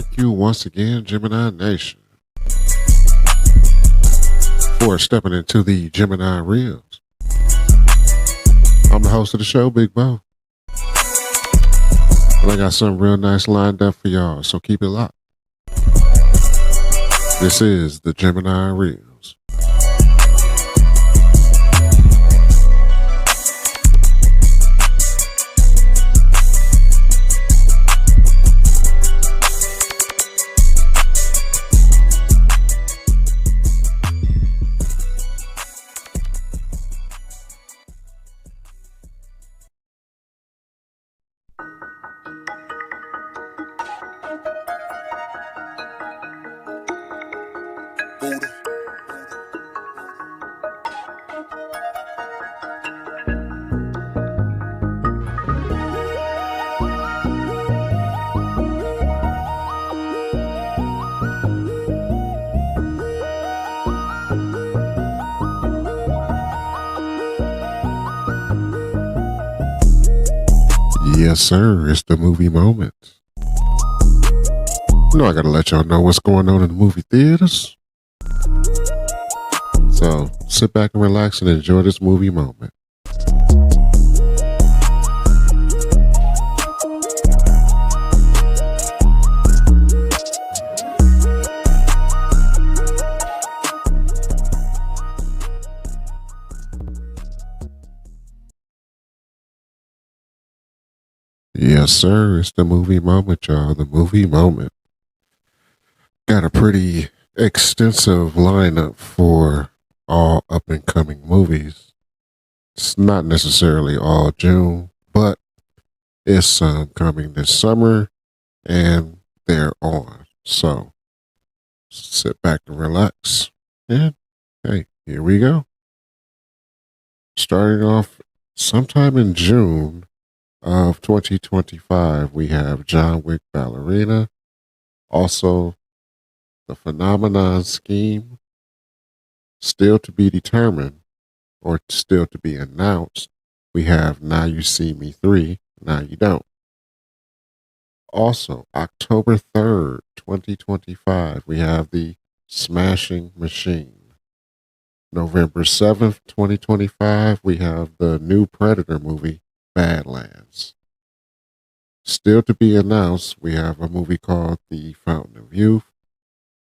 Thank you once again, Gemini Nation, for stepping into the Gemini Reels. I'm the host of the show, Big Bo. And I got something real nice lined up for y'all, so keep it locked. This is the Gemini Reels. Yes, sir. It's the movie moment. You know, I gotta let y'all know what's going on in the movie theaters. So sit back and relax and enjoy this movie moment. Yes, sir. It's the movie moment, y'all. The movie moment. Got a pretty extensive lineup for all up and coming movies. It's not necessarily all June, but it's some coming this summer and they're on. So sit back and relax. And hey, here we go. Starting off sometime in June of 2025, we have John Wick Ballerina. Also, The Phenomenon Scheme, still to be determined or still to be announced. We have Now You See Me 3, Now You Don't. Also, October 3rd, 2025, we have The Smashing Machine. November 7th, 2025, we have the new Predator movie, Badlands. Still to be announced, we have a movie called The Fountain of Youth.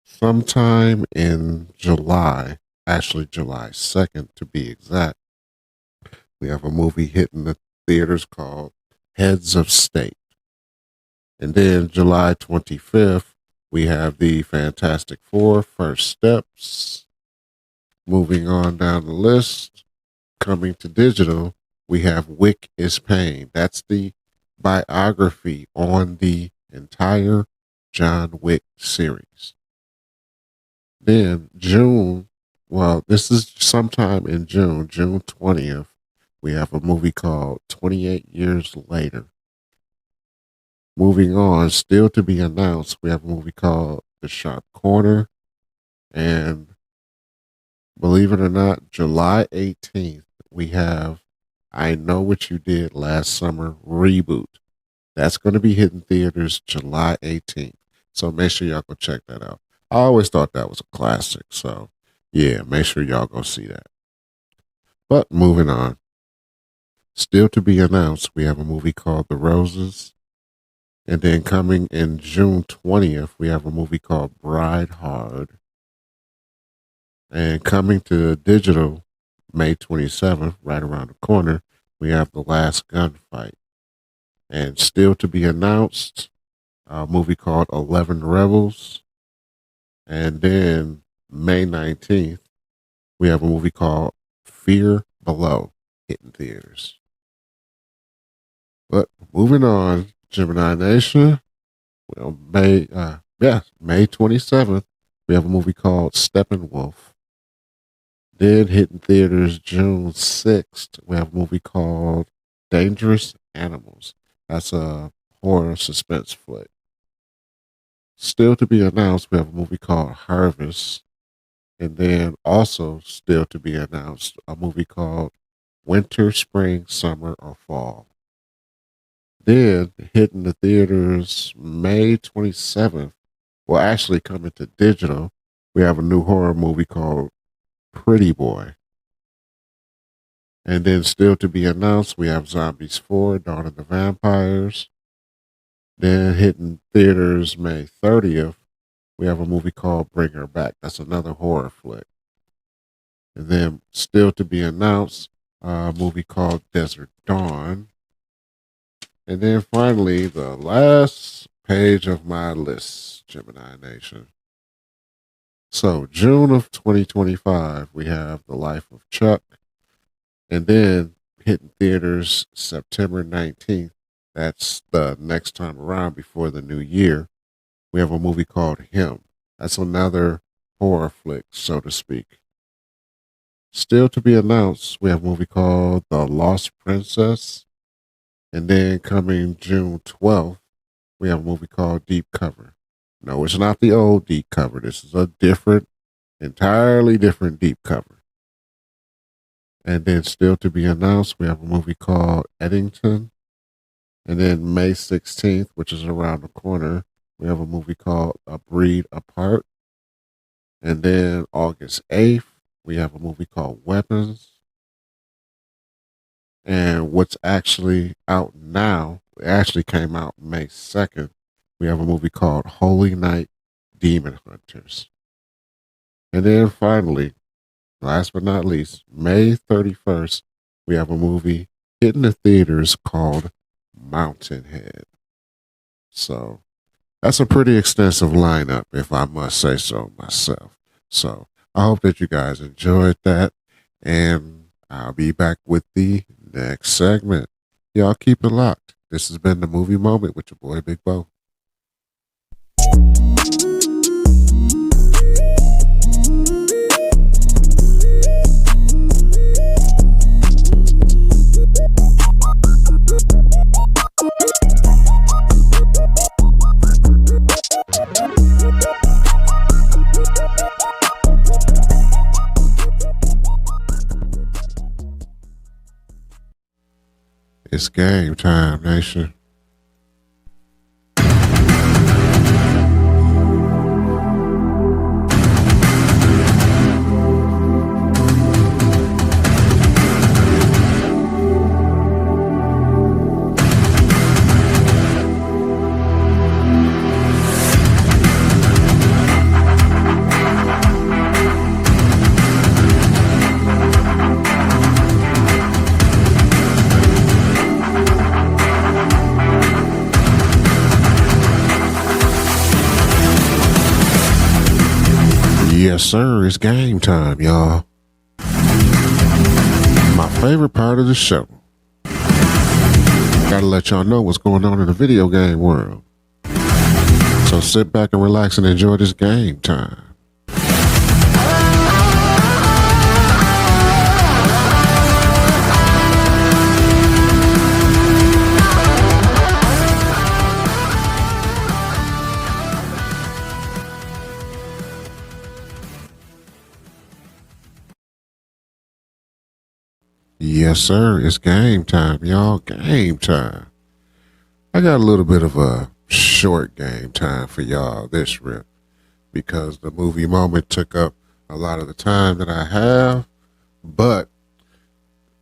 Sometime in July, actually July 2nd to be exact, we have a movie hitting the theaters called Heads of State. And then July 25th, we have the Fantastic Four, First Steps. Moving on down the list, coming to digital, we have Wick is Pain. That's the biography on the entire John Wick series. Then June, well, this is sometime in June, June 20th, we have a movie called 28 Years Later. Moving on, still to be announced, we have a movie called The Sharp Corner. And believe it or not, July 18th, we have I Know What You Did Last Summer reboot. That's going to be hitting theaters July 18th. So make sure y'all go check that out. I always thought that was a classic. So yeah, make sure y'all go see that. But moving on. Still to be announced, we have a movie called The Roses. And then coming in June 20th, we have a movie called Bride Hard. And coming to digital May 27th, right around the corner, we have The Last Gunfight. And still to be announced, a movie called 11 Rebels. And then May 19th, we have a movie called Fear Below hitting theaters. But moving on, Gemini Nation, well, May 27th, we have a movie called Steppenwolf. Then hitting theaters June 6th, we have a movie called Dangerous Animals. That's a horror suspense flick. Still to be announced, we have a movie called Harvest. And then also still to be announced, a movie called Winter, Spring, Summer, or Fall. Then hitting the theaters May 27th, Well, actually, coming to digital, we have a new horror movie called Pretty Boy. And then still to be announced, we have Zombies 4, Dawn of the Vampires. Then hitting theaters May 30th, we have a movie called Bring Her Back. That's another horror flick. And then still to be announced, a movie called Desert Dawn. And then finally, the last page of my list, Gemini Nation. So June of 2025, we have The Life of Chuck. And then hitting theaters September 19th. That's the next time around before the new year. We have a movie called Him. That's another horror flick, so to speak. Still to be announced, we have a movie called The Lost Princess. And then coming June 12th, we have a movie called Deep Cover. No, it's not the old Deep Cover. This is a different, entirely different Deep Cover. And then still to be announced, we have a movie called Eddington. And then May 16th, which is around the corner, we have a movie called A Breed Apart. And then August 8th, we have a movie called Weapons. And what's actually out now, it actually came out May 2nd. We have a movie called Holy Night Demon Hunters. And then finally, last but not least, May 31st, we have a movie hitting the theaters called Mountainhead. So that's a pretty extensive lineup, if I must say so myself. So I hope that you guys enjoyed that. And I'll be back with the next segment. Y'all keep it locked. This has been the Movie Moment with your boy Big Bo. It's game time, nation. Yes, sir. It's game time, y'all. My favorite part of the show. Gotta let y'all know what's going on in the video game world. So sit back and relax and enjoy this game time. Yes, sir. It's game time, y'all. Game time. I got a little bit of a short game time for y'all this rip because the movie moment took up a lot of the time that I have. But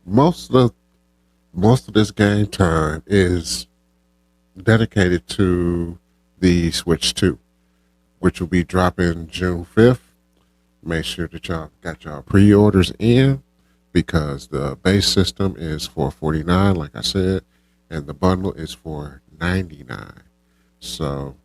most of this game time is dedicated to the Switch 2, which will be dropping June 5th. Make sure that y'all got y'all pre-orders in because the base system is $449, like I said, and the bundle is $499. So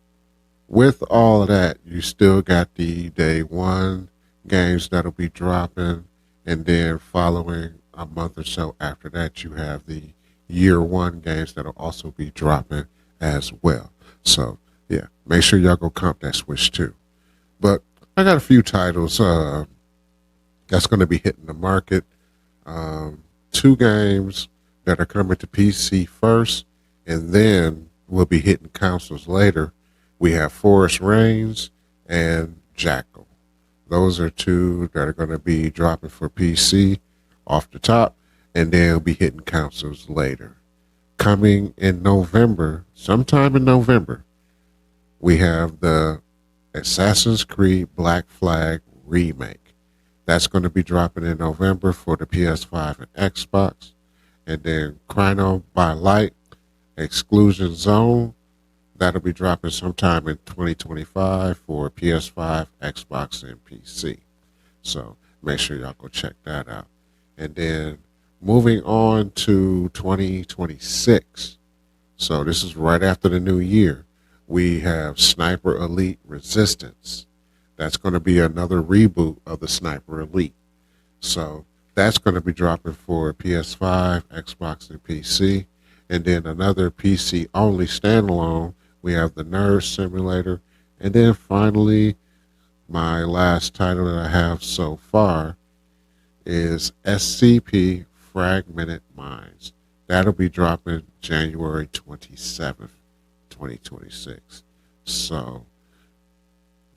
with all of that, you still got the day one games that'll be dropping, and then following a month or so after that, you have the year one games that'll also be dropping as well. So yeah, make sure y'all go comp that Switch too. But I got a few titles that's going to be hitting the market. Two games that are coming to PC first, and then will be hitting consoles later. We have Forest Rains and Jackal. Those are two that are going to be dropping for PC off the top, and they'll be hitting consoles later. Coming in November, sometime in November, we have the Assassin's Creed Black Flag Remake. That's going to be dropping in November for the PS5 and Xbox. And then Chrono by Light Exclusion Zone. That'll be dropping sometime in 2025 for PS5, Xbox, and PC. So make sure y'all go check that out. And then moving on to 2026. So this is right after the new year. We have Sniper Elite Resistance. That's going to be another reboot of the Sniper Elite. So that's going to be dropping for PS5, Xbox, and PC. And then another PC only standalone. We have the Nerve Simulator. And then finally, my last title that I have so far is SCP Fragmented Minds. That'll be dropping January 27th, 2026. So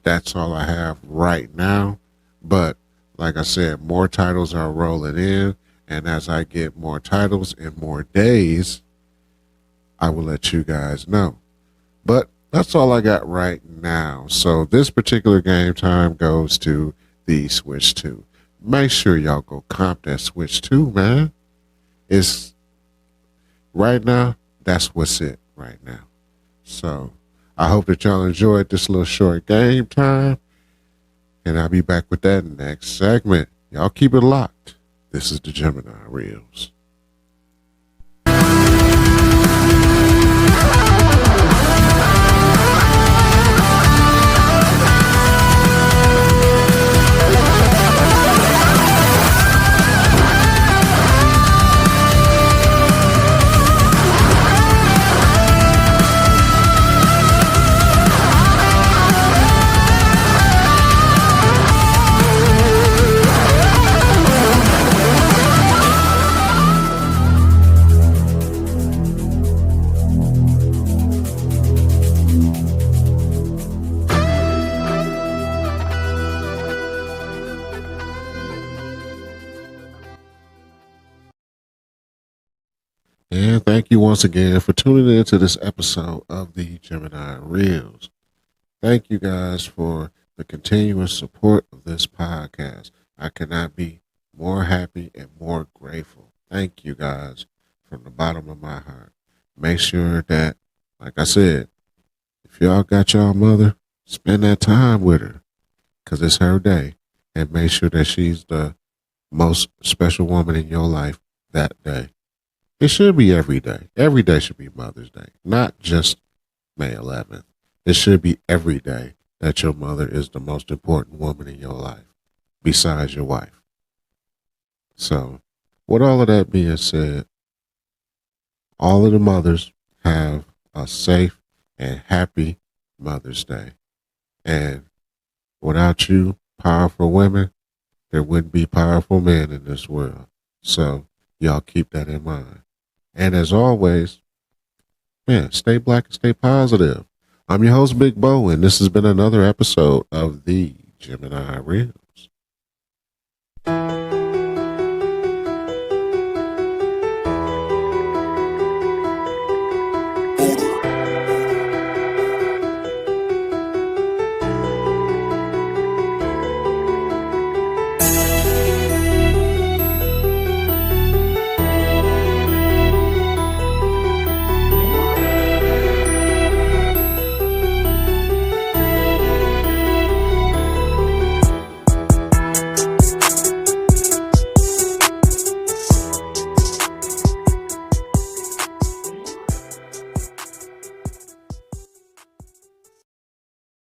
that's all I have right now. But like I said, more titles are rolling in. And as I get more titles in more days, I will let you guys know. But that's all I got right now. So this particular game time goes to the Switch 2. Make sure y'all go comp that Switch 2, man. It's right now, that's what's it right now. So I hope that y'all enjoyed this little short game time. And I'll be back with that next segment. Y'all keep it locked. This is the Gemini Reels. And thank you once again for tuning in to this episode of the Gemini Reels. Thank you guys for the continuous support of this podcast. I cannot be more happy and more grateful. Thank you guys from the bottom of my heart. Make sure that, like I said, if y'all got y'all mother, spend that time with her because it's her day. And make sure that she's the most special woman in your life that day. It should be every day. Every day should be Mother's Day, not just May 11th. It should be every day that your mother is the most important woman in your life, besides your wife. So, with all of that being said, all of the mothers have a safe and happy Mother's Day. And without you, powerful women, there wouldn't be powerful men in this world. So, y'all keep that in mind. And as always, man, stay black and stay positive. I'm your host, Big Bo, and this has been another episode of the Gemini Reels.